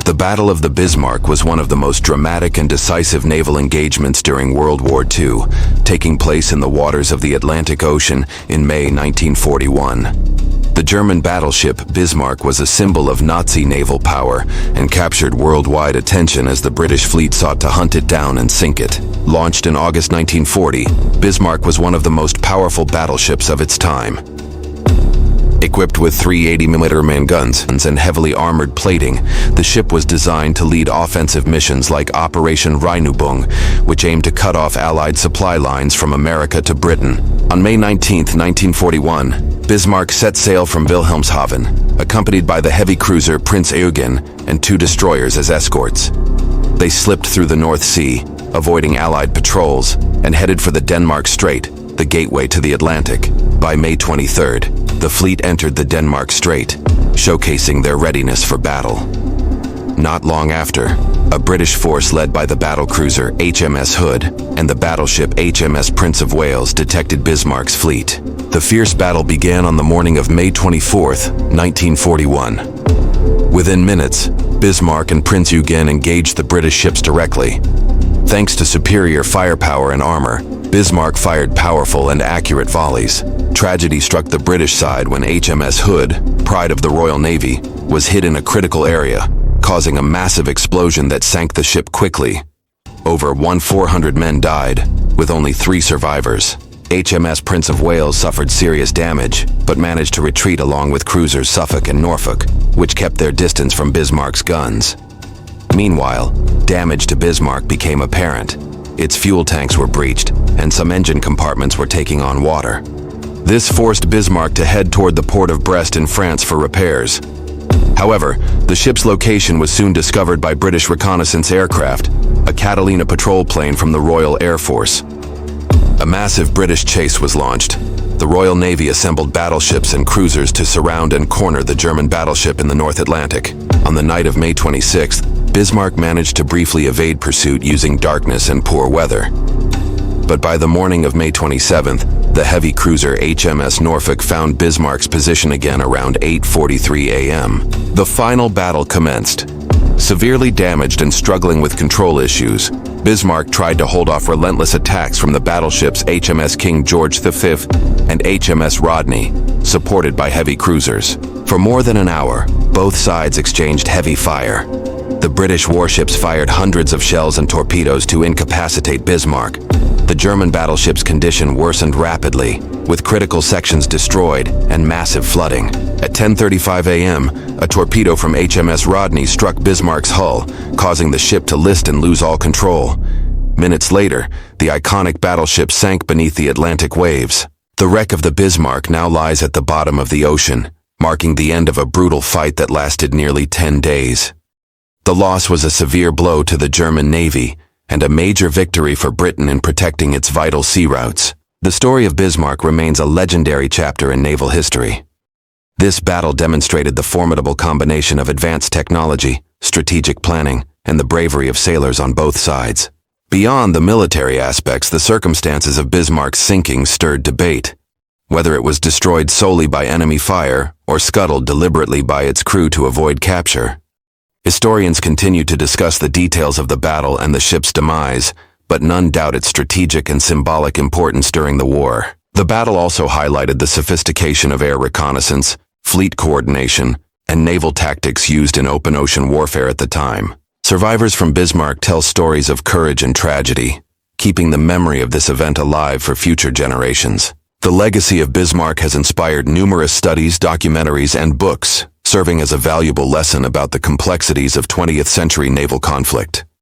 The Battle of the Bismarck was one of the most dramatic and decisive naval engagements during World War II, taking place in the waters of the Atlantic Ocean in May 1941. The German battleship Bismarck was a symbol of Nazi naval power and captured worldwide attention as the British fleet sought to hunt it down and sink it. Launched in August 1940, Bismarck was one of the most powerful battleships of its time. Equipped with 380mm main guns and heavily armored plating, the ship was designed to lead offensive missions like Operation Rheinübung, which aimed to cut off Allied supply lines from America to Britain. On May 19, 1941, Bismarck set sail from Wilhelmshaven, accompanied by the heavy cruiser Prinz Eugen and 2 destroyers as escorts. They slipped through the North Sea, avoiding Allied patrols, and headed for the Denmark Strait, the gateway to the Atlantic. By May 23rd, the fleet entered the Denmark Strait, showcasing their readiness for battle. Not long after, a British force led by the battlecruiser HMS Hood and the battleship HMS Prince of Wales detected Bismarck's fleet. The fierce battle began on the morning of May 24, 1941. Within minutes, Bismarck and Prinz Eugen engaged the British ships directly. Thanks to superior firepower and armor, Bismarck fired powerful and accurate volleys. Tragedy struck the British side when HMS Hood, pride of the Royal Navy, was hit in a critical area, causing a massive explosion that sank the ship quickly. Over 400 men died, with only 3 survivors. HMS Prince of Wales suffered serious damage, but managed to retreat along with cruisers Suffolk and Norfolk, which kept their distance from Bismarck's guns. Meanwhile, damage to Bismarck became apparent. Its fuel tanks were breached, and some engine compartments were taking on water. This forced Bismarck to head toward the port of Brest in France for repairs. However, the ship's location was soon discovered by British reconnaissance aircraft, a Catalina patrol plane from the Royal Air Force. A massive British chase was launched. The Royal Navy assembled battleships and cruisers to surround and corner the German battleship in the North Atlantic. On the night of May 26th, Bismarck managed to briefly evade pursuit using darkness and poor weather. But by the morning of May 27th, the heavy cruiser HMS Norfolk found Bismarck's position again around 8:43 a.m. The final battle commenced. Severely damaged and struggling with control issues, Bismarck tried to hold off relentless attacks from the battleships HMS King George V and HMS Rodney, supported by heavy cruisers. For more than an hour, both sides exchanged heavy fire. The British warships fired hundreds of shells and torpedoes to incapacitate Bismarck. The German battleship's condition worsened rapidly, with critical sections destroyed and massive flooding. At 10:35 a.m., a torpedo from HMS Rodney struck Bismarck's hull, causing the ship to list and lose all control. Minutes later, the iconic battleship sank beneath the Atlantic waves. The wreck of the Bismarck now lies at the bottom of the ocean, marking the end of a brutal fight that lasted nearly 10 days. The loss was a severe blow to the German Navy, and a major victory for Britain in protecting its vital sea routes. The story of Bismarck remains a legendary chapter in naval history. This battle demonstrated the formidable combination of advanced technology, strategic planning, and the bravery of sailors on both sides. Beyond the military aspects, the circumstances of Bismarck's sinking stirred debate. Whether it was destroyed solely by enemy fire or scuttled deliberately by its crew to avoid capture. Historians continue to discuss the details of the battle and the ship's demise, but none doubt its strategic and symbolic importance during the war. The battle also highlighted the sophistication of air reconnaissance, fleet coordination, and naval tactics used in open ocean warfare at the time. Survivors from Bismarck tell stories of courage and tragedy, keeping the memory of this event alive for future generations. The legacy of Bismarck has inspired numerous studies, documentaries, and books, serving as a valuable lesson about the complexities of 20th century naval conflict.